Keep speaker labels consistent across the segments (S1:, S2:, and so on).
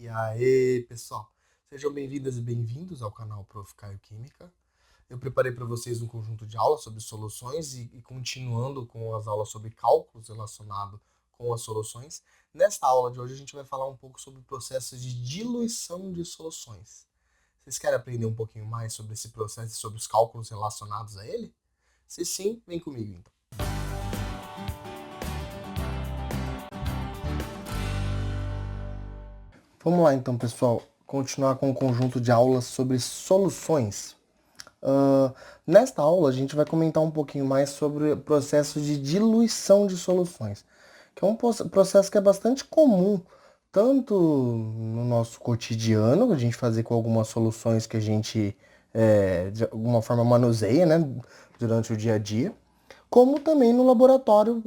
S1: E aí, pessoal, sejam bem-vindas e bem-vindos ao canal Prof. Caio Química. Eu preparei para vocês um conjunto de aulas sobre soluções e continuando com as aulas sobre cálculos relacionado com as soluções. Nesta aula de hoje a gente vai falar um pouco sobre processos de diluição de soluções. Vocês querem aprender um pouquinho mais sobre esse processo e sobre os cálculos relacionados a ele? Se sim, vem comigo então. Vamos lá então, pessoal, continuar com o conjunto de aulas sobre soluções. Nesta aula a gente vai comentar um pouquinho mais sobre o processo de diluição de soluções, que é um processo que é bastante comum, tanto no nosso cotidiano, a gente fazer com algumas soluções que a gente, de alguma forma, manuseia, né, durante o dia a dia, como também no laboratório,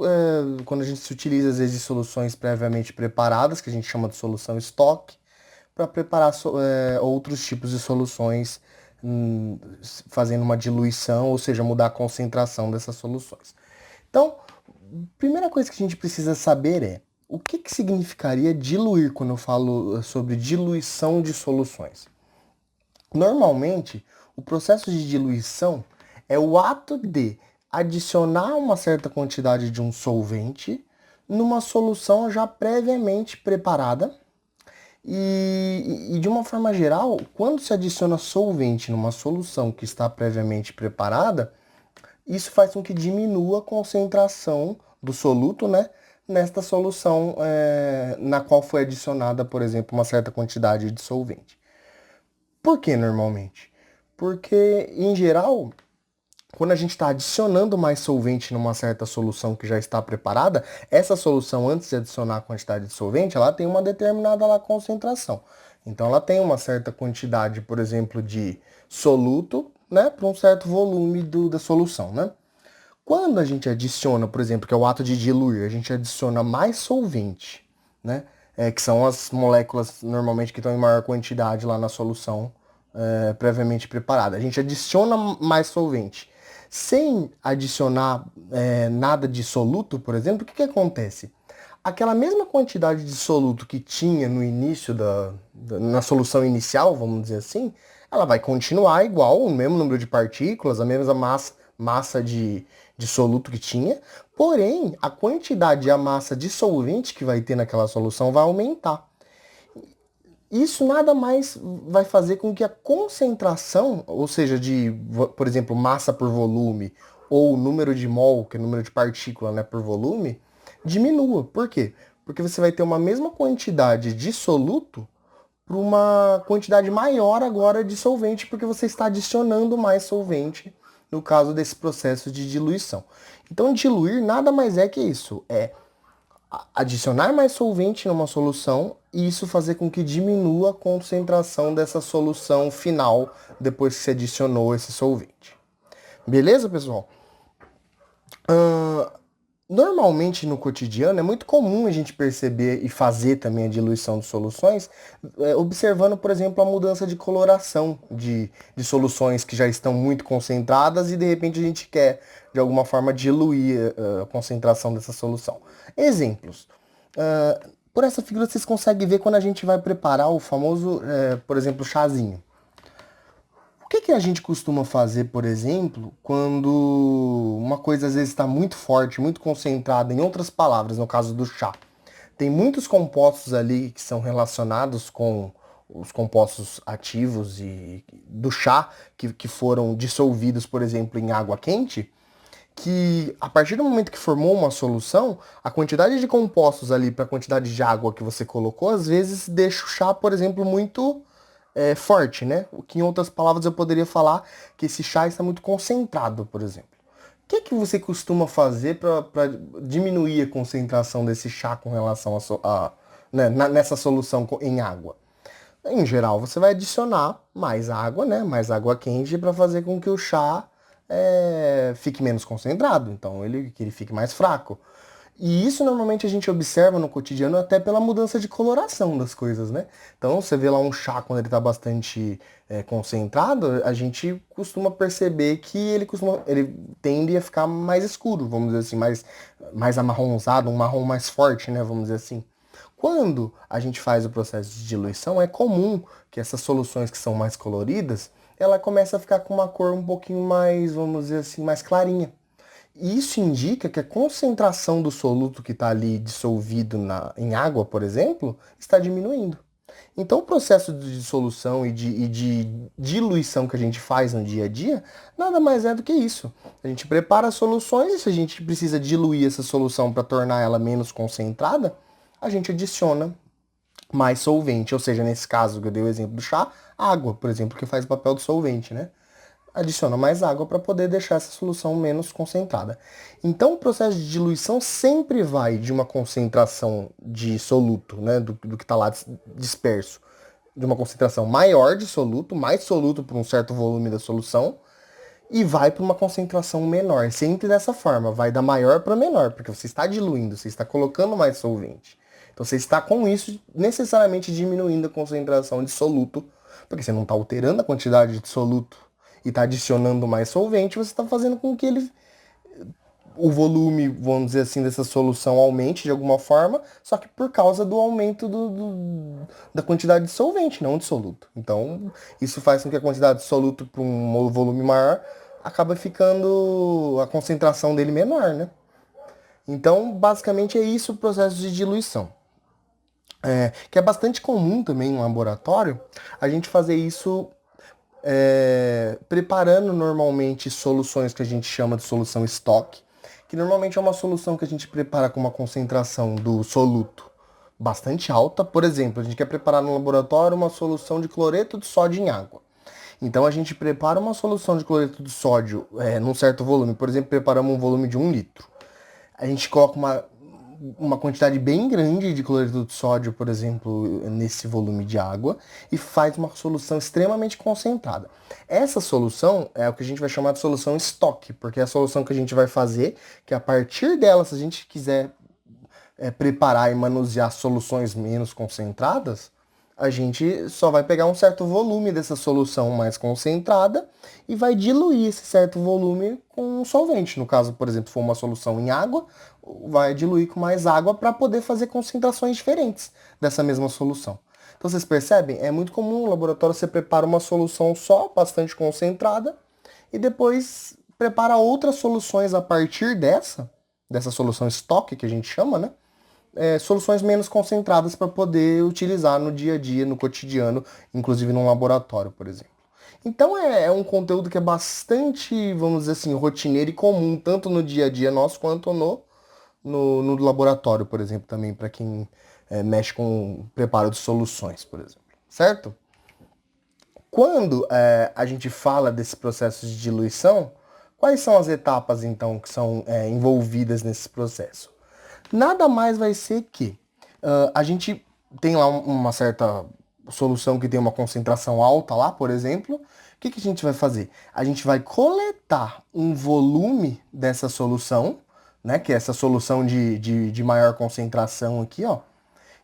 S1: quando a gente se utiliza, às vezes, de soluções previamente preparadas, que a gente chama de solução estoque, para preparar outros tipos de soluções, fazendo uma diluição, ou seja, mudar a concentração dessas soluções. Então, a primeira coisa que a gente precisa saber é o que significaria diluir quando eu falo sobre diluição de soluções. Normalmente, o processo de diluição é o ato de adicionar uma certa quantidade de um solvente numa solução já previamente preparada. E de uma forma geral, quando se adiciona solvente numa solução que está previamente preparada, isso faz com que diminua a concentração do soluto, né, nesta solução na qual foi adicionada, por exemplo, uma certa quantidade de solvente. Por que normalmente? Porque, em geral, quando a gente está adicionando mais solvente numa certa solução que já está preparada, essa solução, antes de adicionar a quantidade de solvente, ela tem uma determinada lá, concentração. Então, ela tem uma certa quantidade, por exemplo, de soluto, né, para um certo volume da solução, né? Quando a gente adiciona, por exemplo, que é o ato de diluir, a gente adiciona mais solvente, né, que são as moléculas normalmente que estão em maior quantidade lá na solução previamente preparada. A gente adiciona mais solvente sem adicionar nada de soluto, por exemplo, o que acontece? Aquela mesma quantidade de soluto que tinha no início na solução inicial, vamos dizer assim, ela vai continuar igual, o mesmo número de partículas, a mesma massa de soluto que tinha, porém, a quantidade e a massa de solvente que vai ter naquela solução vai aumentar. Isso nada mais vai fazer com que a concentração, ou seja, por exemplo, massa por volume, ou número de mol, que é o número de partícula, né, por volume, diminua. Por quê? Porque você vai ter uma mesma quantidade de soluto para uma quantidade maior agora de solvente, porque você está adicionando mais solvente no caso desse processo de diluição. Então, diluir nada mais é que isso, é adicionar mais solvente numa solução e isso fazer com que diminua a concentração dessa solução final depois que se adicionou esse solvente. Beleza, pessoal? Normalmente no cotidiano é muito comum a gente perceber e fazer também a diluição de soluções, observando, por exemplo, a mudança de coloração de soluções que já estão muito concentradas e de repente a gente quer, de alguma forma, diluir a concentração dessa solução. Exemplos. Por essa figura vocês conseguem ver quando a gente vai preparar o famoso, por exemplo, chazinho. O que a gente costuma fazer, por exemplo, quando uma coisa às vezes está muito forte, muito concentrada, em outras palavras, no caso do chá? Tem muitos compostos ali que são relacionados com os compostos ativos do chá que foram dissolvidos, por exemplo, em água quente, que a partir do momento que formou uma solução, a quantidade de compostos ali para a quantidade de água que você colocou, às vezes deixa o chá, por exemplo, muito forte, né? O que em outras palavras eu poderia falar que esse chá está muito concentrado, por exemplo. O que você costuma fazer para diminuir a concentração desse chá com relação né, nessa solução em água? Em geral, você vai adicionar mais água, né? Mais água quente para fazer com que o chá fique menos concentrado, então que ele fique mais fraco. E isso normalmente a gente observa no cotidiano até pela mudança de coloração das coisas, né? Então você vê lá um chá quando ele está bastante concentrado, a gente costuma perceber que ele tende a ficar mais escuro, vamos dizer assim, mais amarronzado, um marrom mais forte, né? Vamos dizer assim. Quando a gente faz o processo de diluição, é comum que essas soluções que são mais coloridas, ela começa a ficar com uma cor um pouquinho mais, vamos dizer assim, mais clarinha. E isso indica que a concentração do soluto que está ali dissolvido em água, por exemplo, está diminuindo. Então, o processo de dissolução e de diluição que a gente faz no dia a dia nada mais é do que isso. A gente prepara soluções e se a gente precisa diluir essa solução para tornar ela menos concentrada, a gente adiciona mais solvente. Ou seja, nesse caso que eu dei o exemplo do chá, água, por exemplo, que faz o papel do solvente, né? Adiciona mais água para poder deixar essa solução menos concentrada. Então, o processo de diluição sempre vai de uma concentração de soluto, né, do que está lá disperso, de uma concentração maior de soluto, mais soluto para um certo volume da solução, e vai para uma concentração menor. Sempre dessa forma, vai da maior para menor, porque você está diluindo, você está colocando mais solvente. Então, você está com isso necessariamente diminuindo a concentração de soluto, porque você não está alterando a quantidade de soluto e está adicionando mais solvente, você está fazendo com que o volume, vamos dizer assim, dessa solução aumente de alguma forma, só que por causa do aumento da quantidade de solvente, não de soluto. Então, isso faz com que a quantidade de soluto para um volume maior acaba ficando a concentração dele menor, né? Então, basicamente é isso o processo de diluição. Que é bastante comum também no laboratório, a gente fazer isso preparando normalmente soluções que a gente chama de solução estoque, que normalmente é uma solução que a gente prepara com uma concentração do soluto bastante alta. Por exemplo, a gente quer preparar no laboratório uma solução de cloreto de sódio em água. Então a gente prepara uma solução de cloreto de sódio num certo volume. Por exemplo, preparamos um volume de 1 litro. A gente coloca uma quantidade bem grande de cloreto de sódio, por exemplo, nesse volume de água e faz uma solução extremamente concentrada. Essa solução é o que a gente vai chamar de solução estoque, porque é a solução que a gente vai fazer, que a partir dela, se a gente quiser preparar e manusear soluções menos concentradas, a gente só vai pegar um certo volume dessa solução mais concentrada e vai diluir esse certo volume com um solvente. No caso, por exemplo, se for uma solução em água, vai diluir com mais água para poder fazer concentrações diferentes dessa mesma solução. Então vocês percebem? É muito comum no laboratório você prepara uma solução só, bastante concentrada, e depois prepara outras soluções a partir dessa solução estoque que a gente chama, né? Soluções menos concentradas para poder utilizar no dia a dia, no cotidiano, inclusive num laboratório, por exemplo. Então é um conteúdo que é bastante, vamos dizer assim, rotineiro e comum, tanto no dia a dia nosso quanto no laboratório, por exemplo, também para quem mexe com preparo de soluções, por exemplo. Certo? Quando a gente fala desse processo de diluição, quais são as etapas, então, que são envolvidas nesse processo? Nada mais vai ser que a gente tem lá uma certa solução que tem uma concentração alta lá, por exemplo. O que a gente vai fazer? A gente vai coletar um volume dessa solução, né? Que é essa solução de maior concentração aqui, ó.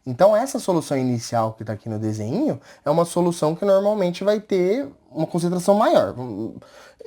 S1: Então essa solução inicial que está aqui no desenho é uma solução que normalmente vai ter uma concentração maior.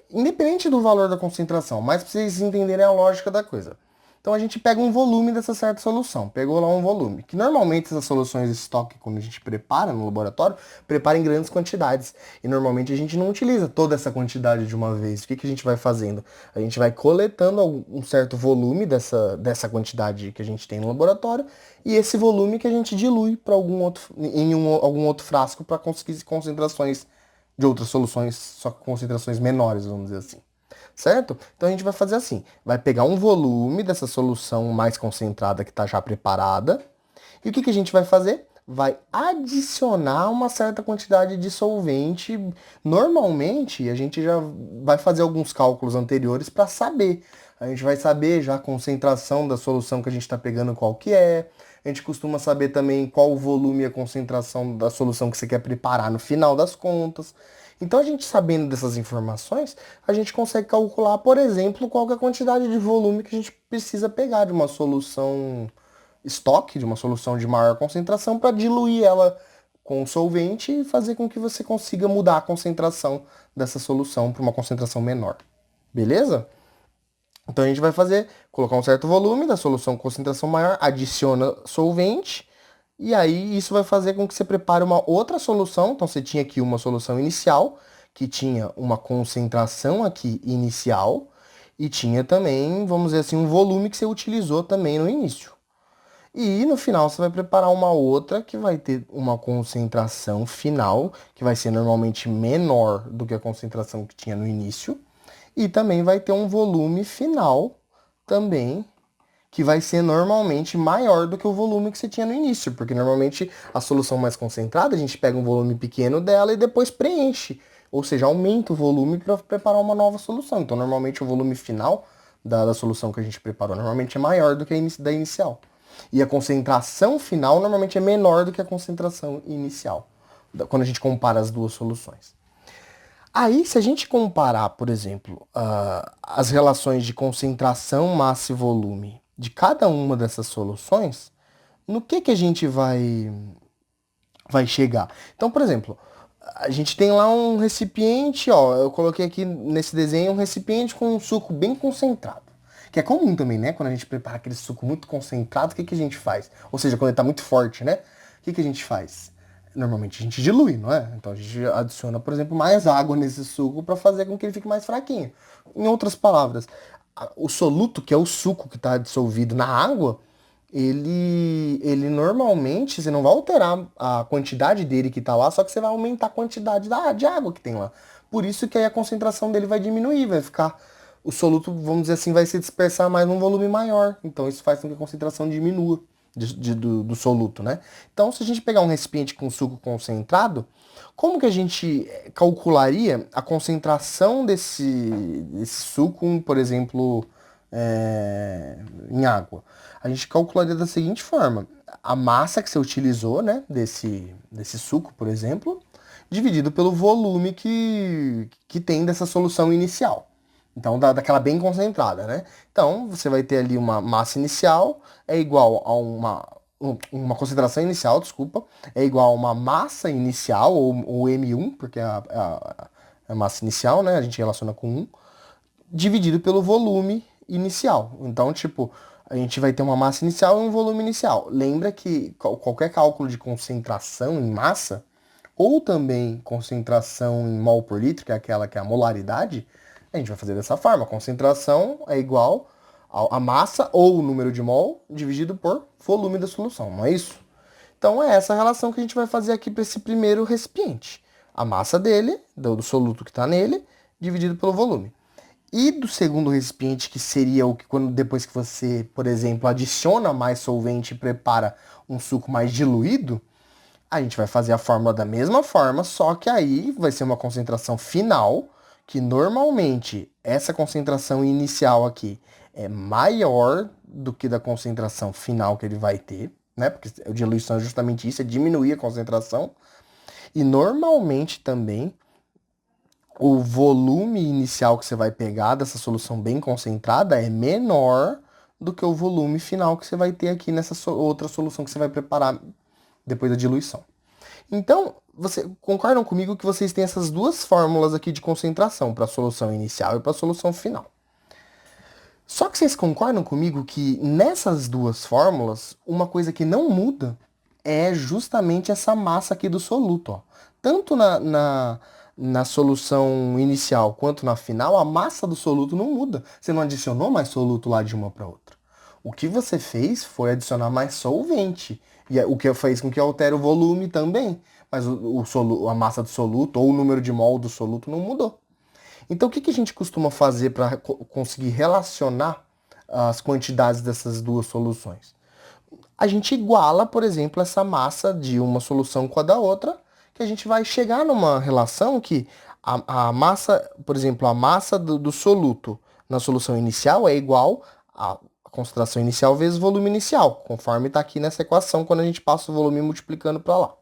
S1: Independente do valor da concentração, mas para vocês entenderem a lógica da coisa. Então a gente pega um volume dessa certa solução. Pegou lá um volume. Que normalmente essas soluções de estoque, quando a gente prepara no laboratório, prepara em grandes quantidades. E normalmente a gente não utiliza toda essa quantidade de uma vez. O que a gente vai fazendo? A gente vai coletando um certo volume dessa quantidade que a gente tem no laboratório. E esse volume que a gente dilui para algum outro frasco para conseguir concentrações de outras soluções, só com concentrações menores, vamos dizer assim. Certo? Então a gente vai fazer assim, vai pegar um volume dessa solução mais concentrada que está já preparada, e o que a gente vai fazer? Vai adicionar uma certa quantidade de solvente. Normalmente a gente já vai fazer alguns cálculos anteriores para saber. A gente vai saber já a concentração da solução que a gente está pegando qual que é. A gente costuma saber também qual o volume e a concentração da solução que você quer preparar no final das contas. Então, a gente sabendo dessas informações, a gente consegue calcular, por exemplo, qual que é a quantidade de volume que a gente precisa pegar de uma solução estoque, de uma solução de maior concentração, para diluir ela com solvente e fazer com que você consiga mudar a concentração dessa solução para uma concentração menor. Beleza? Então, a gente vai colocar um certo volume da solução com concentração maior, adiciona solvente E aí isso vai fazer com que você prepare uma outra solução. Então você tinha aqui uma solução inicial, que tinha uma concentração aqui inicial, e tinha também, vamos dizer assim, um volume que você utilizou também no início. E no final você vai preparar uma outra que vai ter uma concentração final, que vai ser normalmente menor do que a concentração que tinha no início, e também vai ter um volume final também, que vai ser normalmente maior do que o volume que você tinha no início, porque normalmente a solução mais concentrada, a gente pega um volume pequeno dela e depois preenche, ou seja, aumenta o volume para preparar uma nova solução. Então, normalmente o volume final da solução que a gente preparou normalmente é maior do que a da inicial. E a concentração final normalmente é menor do que a concentração inicial, quando a gente compara as duas soluções. Aí, se a gente comparar, por exemplo, as relações de concentração, massa e volume de cada uma dessas soluções, no que a gente vai chegar? Então, por exemplo, a gente tem lá um recipiente, ó, eu coloquei aqui nesse desenho um recipiente com um suco bem concentrado. Que é comum também, né? Quando a gente prepara aquele suco muito concentrado, o que a gente faz? Ou seja, quando ele tá muito forte, né? O que a gente faz? Normalmente a gente dilui, não é? Então a gente adiciona, por exemplo, mais água nesse suco para fazer com que ele fique mais fraquinho. Em outras palavras, o soluto, que é o suco que está dissolvido na água, ele normalmente, você não vai alterar a quantidade dele que está lá, só que você vai aumentar a quantidade de água que tem lá. Por isso que aí a concentração dele vai diminuir, vai ficar. O soluto, vamos dizer assim, vai se dispersar mais num volume maior. Então isso faz com que a concentração diminua do soluto, né? Então, se a gente pegar um recipiente com suco concentrado, como que a gente calcularia a concentração desse suco, por exemplo, em água? A gente calcularia da seguinte forma: a massa que você utilizou, né, desse suco, por exemplo, dividido pelo volume que tem dessa solução inicial. Então, daquela bem concentrada, né? Então, você vai ter ali uma massa inicial, é igual a uma concentração inicial, desculpa, é igual a uma massa inicial, ou M1, porque é a massa inicial, né? A gente relaciona com 1, dividido pelo volume inicial. Então, tipo, a gente vai ter uma massa inicial e um volume inicial. Lembra que qualquer cálculo de concentração em massa, ou também concentração em mol por litro, que é aquela que é a molaridade, a gente vai fazer dessa forma. A concentração é igual a massa ou o número de mol dividido por volume da solução, não é isso? Então é essa relação que a gente vai fazer aqui para esse primeiro recipiente. A massa dele, do soluto que está nele, dividido pelo volume. E do segundo recipiente, que seria o que depois que você, por exemplo, adiciona mais solvente e prepara um suco mais diluído, a gente vai fazer a fórmula da mesma forma, só que aí vai ser uma concentração final, que normalmente essa concentração inicial aqui é maior do que da concentração final que ele vai ter, né? Porque a diluição é justamente isso, é diminuir a concentração. E normalmente também o volume inicial que você vai pegar dessa solução bem concentrada é menor do que o volume final que você vai ter aqui nessa outra solução que você vai preparar depois da diluição. Então, você concordam comigo que vocês têm essas duas fórmulas aqui de concentração para a solução inicial e para a solução final? Só que vocês concordam comigo que nessas duas fórmulas, uma coisa que não muda é justamente essa massa aqui do soluto, ó. Tanto na solução inicial quanto na final, a massa do soluto não muda. Você não adicionou mais soluto lá de uma para outra. O que você fez foi adicionar mais solvente. E o que fez com que altere o volume também. Mas a massa do soluto ou o número de mol do soluto não mudou. Então, o que a gente costuma fazer para conseguir relacionar as quantidades dessas duas soluções? A gente iguala, por exemplo, essa massa de uma solução com a da outra, que a gente vai chegar numa relação que a massa, por exemplo, a massa do soluto na solução inicial é igual a concentração inicial vezes volume inicial, conforme está aqui nessa equação quando a gente passa o volume multiplicando para lá.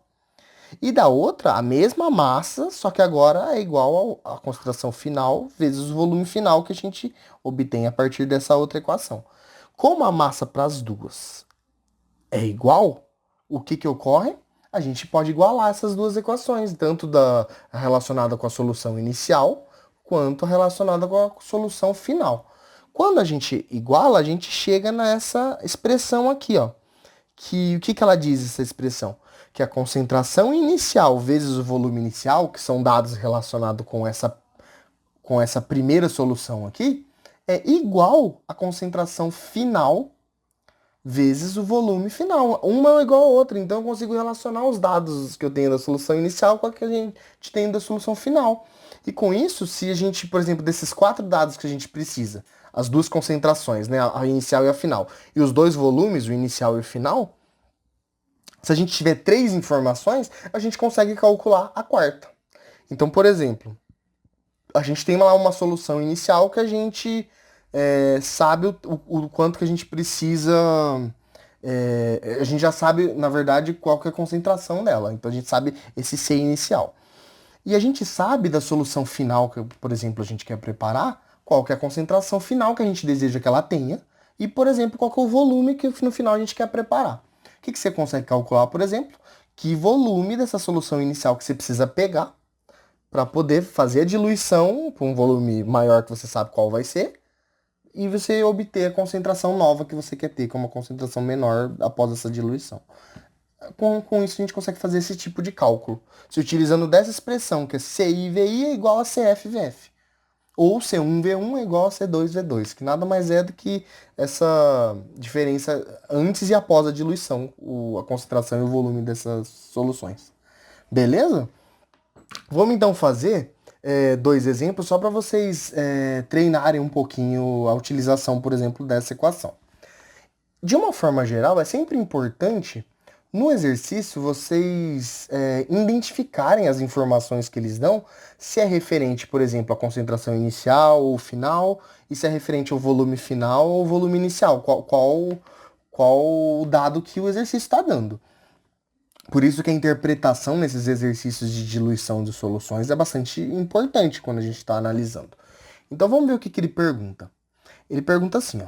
S1: E da outra, a mesma massa, só que agora é igual à concentração final vezes o volume final que a gente obtém a partir dessa outra equação. Como a massa para as duas é igual, o que ocorre? A gente pode igualar essas duas equações, tanto relacionada com a solução inicial, quanto relacionada com a solução final. Quando a gente iguala, a gente chega nessa expressão aqui, ó, o que ela diz, essa expressão? Que a concentração inicial vezes o volume inicial, que são dados relacionados com essa primeira solução aqui, é igual à concentração final vezes o volume final. Uma é igual a outra, então eu consigo relacionar os dados que eu tenho da solução inicial com a que a gente tem da solução final. E com isso, se a gente, por exemplo, desses 4 dados que a gente precisa, as duas concentrações, né, a inicial e a final, e os dois volumes, o inicial e o final, se a gente tiver 3 informações, a gente consegue calcular a quarta. Então, por exemplo, a gente tem lá uma solução inicial que a gente sabe o quanto que a gente precisa. A gente já sabe, na verdade, qual que é a concentração dela. Então a gente sabe esse C inicial. E a gente sabe da solução final que, por exemplo, a gente quer preparar, qual que é a concentração final que a gente deseja que ela tenha. E, por exemplo, qual que é o volume que no final a gente quer preparar. O que você consegue calcular, por exemplo? Que volume dessa solução inicial que você precisa pegar para poder fazer a diluição para um volume maior que você sabe qual vai ser, e você obter a concentração nova que você quer ter, que é uma concentração menor após essa diluição. Com isso a gente consegue fazer esse tipo de cálculo, se utilizando dessa expressão, que é CI/VI é igual a CF/VF. Ou C1V1 é igual a C2V2, que nada mais é do que essa diferença antes e após a diluição, a concentração e o volume dessas soluções. Beleza? Vamos então fazer 2 exemplos só para vocês treinarem um pouquinho a utilização, por exemplo, dessa equação. De uma forma geral, é sempre importante no exercício vocês identificarem as informações que eles dão, se é referente, por exemplo, à concentração inicial ou final, e se é referente ao volume final ou volume inicial, qual o dado que o exercício está dando. Por isso que a interpretação nesses exercícios de diluição de soluções é bastante importante quando a gente está analisando. Então vamos ver o que ele pergunta. Ele pergunta assim, ó,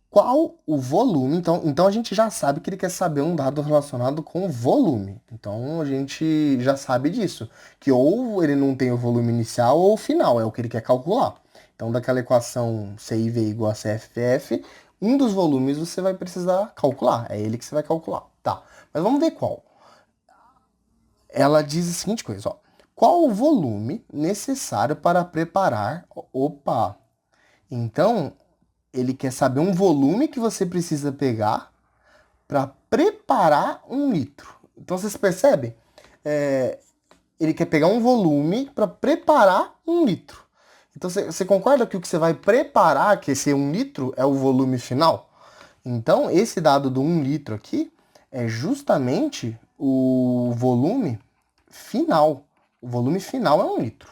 S1: qual o volume? Então a gente já sabe que ele quer saber um dado relacionado com volume. Então a gente já sabe disso, que ou ele não tem o volume inicial ou final, é o que ele quer calcular. Então daquela equação CIV igual a CFF, um dos volumes você vai precisar calcular, é ele que você vai calcular. Tá, mas vamos ver qual. Ela diz a seguinte coisa, ó. Qual o volume necessário para preparar... Opa! Então, ele quer saber um volume que você precisa pegar para preparar 1 litro. Então, vocês percebem? Ele quer pegar um volume para preparar 1 litro. Então, você concorda que o que você vai preparar, que esse 1 litro, é o volume final? Então, esse dado do 1 litro aqui é justamente o volume final. O volume final é 1 litro.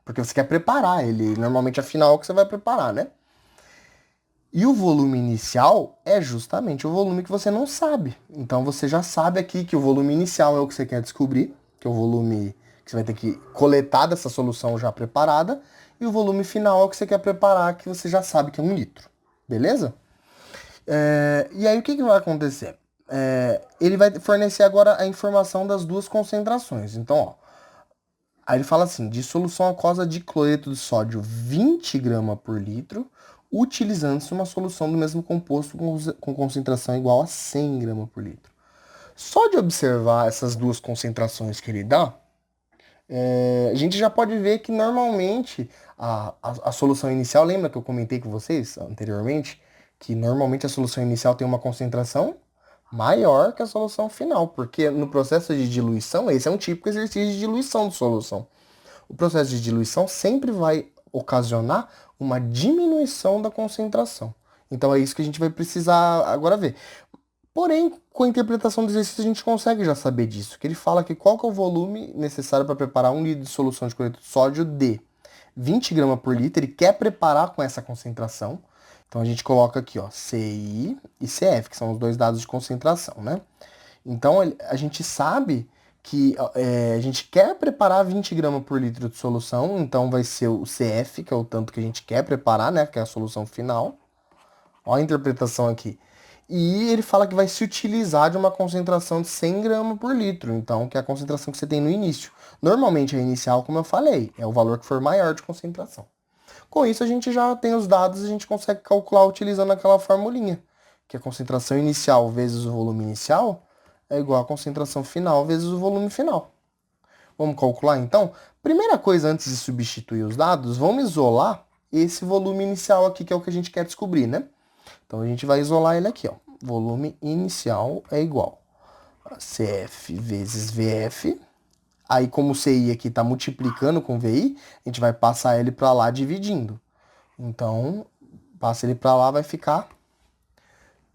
S1: Porque você quer preparar ele. Normalmente é final que você vai preparar, né? E o volume inicial é justamente o volume que você não sabe. Então você já sabe aqui que o volume inicial é o que você quer descobrir, que é o volume que você vai ter que coletar dessa solução já preparada, e o volume final é o que você quer preparar, que você já sabe que é 1 litro. Beleza? E aí o que vai acontecer? Ele vai fornecer agora a informação das duas concentrações. Então, ó, aí ele fala assim, de solução aquosa de cloreto de sódio 20 gramas por litro, utilizando-se uma solução do mesmo composto com concentração igual a 100 gramas por litro. Só de observar essas duas concentrações que ele dá, a gente já pode ver que normalmente a solução inicial, lembra que eu comentei com vocês anteriormente, que normalmente a solução inicial tem uma concentração maior que a solução final, porque no processo de diluição, esse é um típico exercício de diluição de solução. O processo de diluição sempre vai ocasionar uma diminuição da concentração. Então é isso que a gente vai precisar agora ver. Porém, com a interpretação do exercício a gente consegue já saber disso, que ele fala que qual que é o volume necessário para preparar 1 litro de solução de cloreto de sódio de 20 gramas por litro, ele quer preparar com essa concentração. Então a gente coloca aqui, ó, CI e CF, que são os dois dados de concentração, né? Então a gente sabe que a gente quer preparar 20 gramas por litro de solução, então vai ser o CF, que é o tanto que a gente quer preparar, né? Que é a solução final. Olha a interpretação aqui. E ele fala que vai se utilizar de uma concentração de 100 gramas por litro, então, que é a concentração que você tem no início. Normalmente a inicial, como eu falei, é o valor que for maior de concentração. Com isso, a gente já tem os dados e a gente consegue calcular utilizando aquela formulinha, que a concentração inicial vezes o volume inicial é igual à concentração final vezes o volume final. Vamos calcular então? Primeira coisa, antes de substituir os dados, vamos isolar esse volume inicial aqui, que é o que a gente quer descobrir, né? Então a gente vai isolar ele aqui, ó. Volume inicial é igual a CF vezes VF. Aí, como o CI aqui está multiplicando com VI, a gente vai passar ele para lá dividindo. Então, passa ele para lá, vai ficar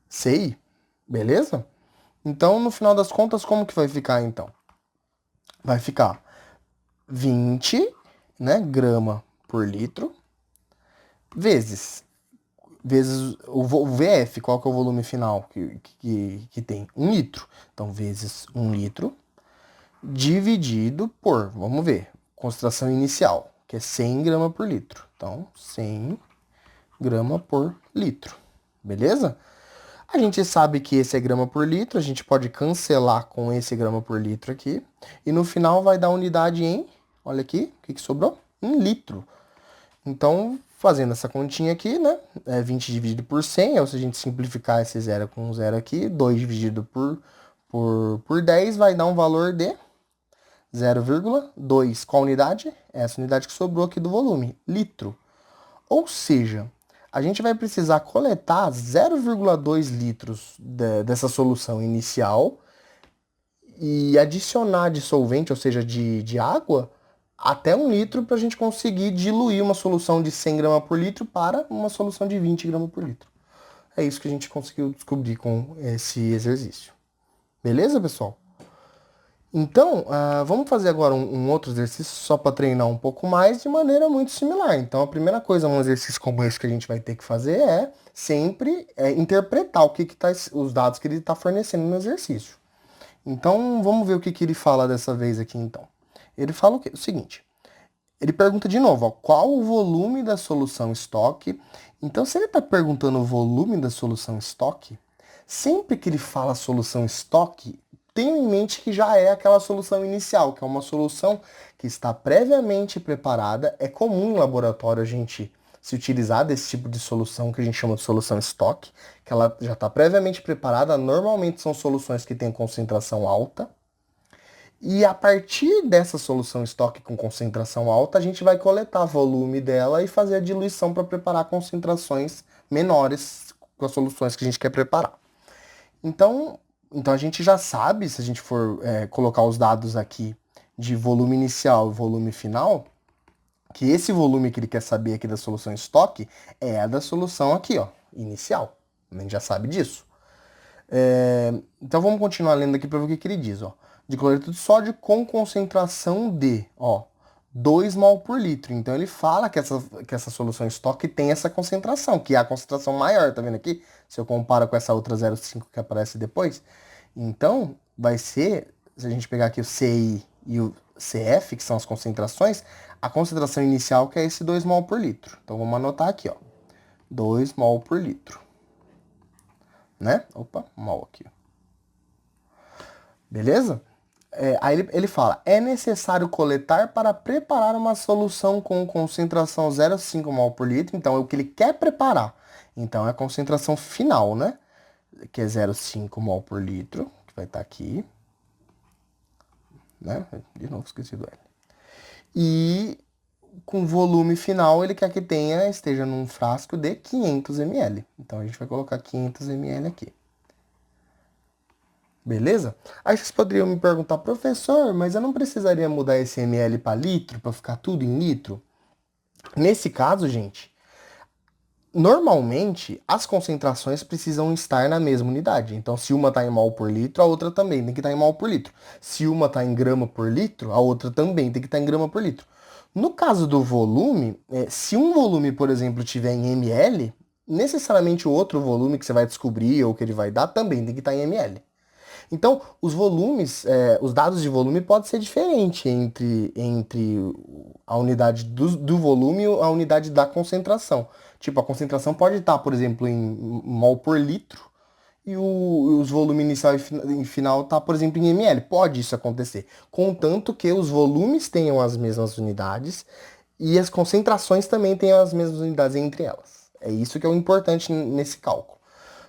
S1: CI, beleza? Então, no final das contas, como que vai ficar, então? Vai ficar 20, né, grama por litro, vezes o VF, qual que é o volume final que tem? 1 litro. Então, vezes 1 litro, dividido por, vamos ver, concentração inicial, que é 100 gramas por litro. Então, 100 gramas por litro, beleza? A gente sabe que esse é grama por litro, a gente pode cancelar com esse grama por litro aqui, e no final vai dar unidade em, olha aqui, o que sobrou? 1 litro. Então, fazendo essa continha aqui, né, 20 dividido por 100, ou se a gente simplificar esse zero com zero aqui, 2 dividido por 10 vai dar um valor de 0,2. Qual unidade? Essa unidade que sobrou aqui do volume, litro. Ou seja, a gente vai precisar coletar 0,2 litros dessa solução inicial e adicionar de solvente, ou seja, de água, até 1 litro para a gente conseguir diluir uma solução de 100 gramas por litro para uma solução de 20 gramas por litro. É isso que a gente conseguiu descobrir com esse exercício. Beleza, pessoal? Então, vamos fazer agora um outro exercício só para treinar um pouco mais de maneira muito similar. Então, a primeira coisa, um exercício como esse que a gente vai ter que fazer é sempre interpretar os dados que ele está fornecendo no exercício. Então, vamos ver o que ele fala dessa vez aqui, então. Ele fala o quê? O seguinte, ele pergunta de novo, ó, qual o volume da solução estoque? Então, se ele está perguntando o volume da solução estoque, sempre que ele fala solução estoque, tenha em mente que já é aquela solução inicial, que é uma solução que está previamente preparada. É comum em laboratório a gente se utilizar desse tipo de solução que a gente chama de solução estoque, que ela já está previamente preparada. Normalmente são soluções que têm concentração alta. E a partir dessa solução estoque com concentração alta, a gente vai coletar volume dela e fazer a diluição para preparar concentrações menores com as soluções que a gente quer preparar. Então a gente já sabe, se a gente for colocar os dados aqui de volume inicial e volume final, que esse volume que ele quer saber aqui da solução estoque é a da solução aqui, ó, inicial. A gente já sabe disso. Então vamos continuar lendo aqui para ver o que ele diz, ó. De cloreto de sódio com concentração de, ó, 2 mol por litro. Então ele fala que essa solução estoque tem essa concentração, que é a concentração maior, tá vendo aqui? Se eu comparo com essa outra 0,5 que aparece depois. Então, vai ser, se a gente pegar aqui o CI e o CF, que são as concentrações, a concentração inicial que é esse 2 mol por litro. Então vamos anotar aqui, ó. 2 mol por litro. Né? Opa, mol aqui. Beleza? Aí ele fala, é necessário coletar para preparar uma solução com concentração 0,5 mol por litro. Então, é o que ele quer preparar. Então, é a concentração final, né? Que é 0,5 mol por litro, que vai estar aqui. Né? De novo, esqueci do L. E com volume final, ele quer que esteja num frasco de 500 ml. Então, a gente vai colocar 500 ml aqui. Beleza? Aí vocês poderiam me perguntar, professor, mas eu não precisaria mudar esse ml para litro, para ficar tudo em litro? Nesse caso, gente, normalmente as concentrações precisam estar na mesma unidade. Então, se uma está em mol por litro, a outra também tem que estar em mol por litro. Se uma está em grama por litro, a outra também tem que estar em grama por litro. No caso do volume, se um volume, por exemplo, tiver em ml, necessariamente o outro volume que você vai descobrir ou que ele vai dar também tem que estar em ml. Então, os volumes, os dados de volume podem ser diferentes entre a unidade do volume e a unidade da concentração. Tipo, a concentração pode estar, por exemplo, em mol por litro e os volumes inicial e final tá, por exemplo, em ml. Pode isso acontecer, contanto que os volumes tenham as mesmas unidades e as concentrações também tenham as mesmas unidades entre elas. É isso que é o importante nesse cálculo.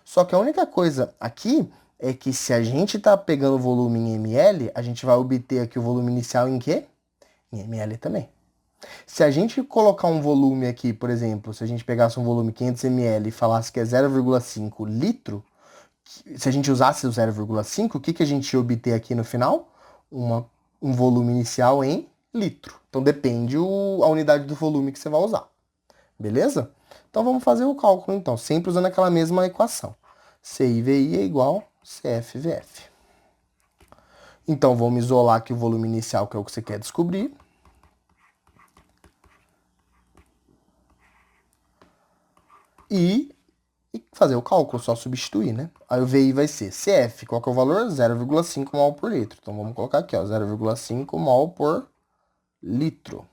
S1: Só que a única coisa aqui é que se a gente está pegando o volume em ml, a gente vai obter aqui o volume inicial em quê? Em ml também. Se a gente colocar um volume aqui, por exemplo, se a gente pegasse um volume 500 ml e falasse que é 0,5 litro, se a gente usasse o 0,5, o que a gente ia obter aqui no final? Um volume inicial em litro. Então depende a unidade do volume que você vai usar. Beleza? Então vamos fazer o cálculo então, sempre usando aquela mesma equação. CIVI é igual CFVF. Então vamos isolar aqui o volume inicial, que é o que você quer descobrir. E fazer o cálculo, só substituir, né? Aí o VI vai ser CF, qual que é o valor? 0,5 mol por litro. Então vamos colocar aqui, ó, 0,5 mol por litro.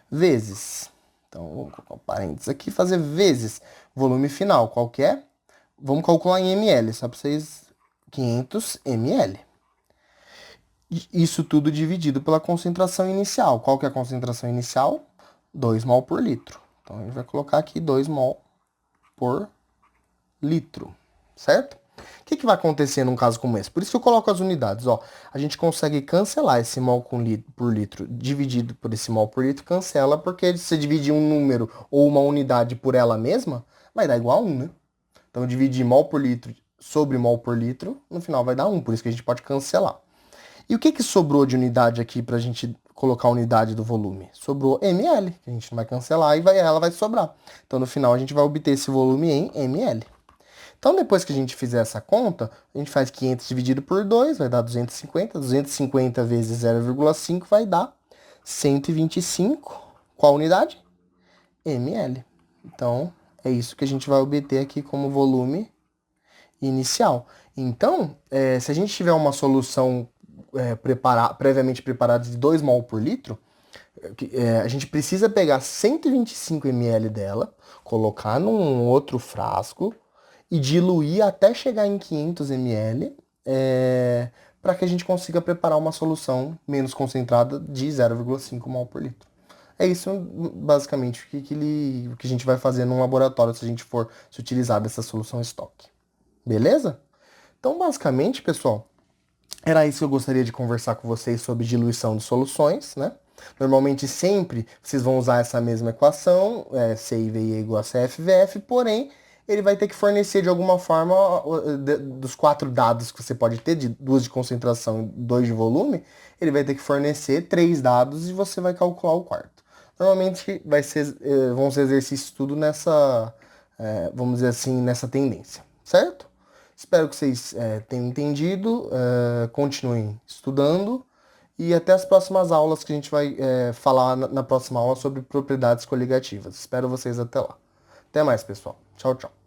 S1: Vezes, então vamos colocar um parênteses aqui, fazer vezes volume final, qual que é? Vamos calcular em ml, só para vocês, 500 ml. Isso tudo dividido pela concentração inicial. Qual que é a concentração inicial? 2 mol por litro. Então a gente vai colocar aqui 2 mol por litro, certo? O que vai acontecer num caso como esse? Por isso que eu coloco as unidades, ó. A gente consegue cancelar esse mol por litro dividido por esse mol por litro, cancela, porque se você dividir um número ou uma unidade por ela mesma, vai dar igual a 1, né? Então, dividir mol por litro sobre mol por litro, no final vai dar 1, por isso que a gente pode cancelar. E o que sobrou de unidade aqui pra gente colocar a unidade do volume? Sobrou ml, que a gente não vai cancelar e ela vai sobrar. Então, no final, a gente vai obter esse volume em ml. Então, depois que a gente fizer essa conta, a gente faz 500 dividido por 2, vai dar 250. 250 vezes 0,5 vai dar 125. Qual unidade? ml. Então, é isso que a gente vai obter aqui como volume inicial. Então, se a gente tiver uma solução previamente preparada de 2 mol por litro, a gente precisa pegar 125 ml dela, colocar num outro frasco e diluir até chegar em 500 ml, para que a gente consiga preparar uma solução menos concentrada de 0,5 mol por litro. É isso, basicamente, o que a gente vai fazer num laboratório se a gente for se utilizar dessa solução estoque. Beleza? Então, basicamente, pessoal, era isso que eu gostaria de conversar com vocês sobre diluição de soluções, né? Normalmente sempre vocês vão usar essa mesma equação, CIVI é igual a CFVF, porém ele vai ter que fornecer de alguma forma dos 4 dados que você pode ter, de 2 de concentração e 2 de volume, ele vai ter que fornecer 3 dados e você vai calcular o quarto. Normalmente vão ser exercícios tudo nessa, vamos dizer assim, nessa tendência, certo? Espero que vocês tenham entendido, continuem estudando e até as próximas aulas que a gente vai falar na próxima aula sobre propriedades coligativas. Espero vocês até lá. Até mais, pessoal. Tchau, tchau.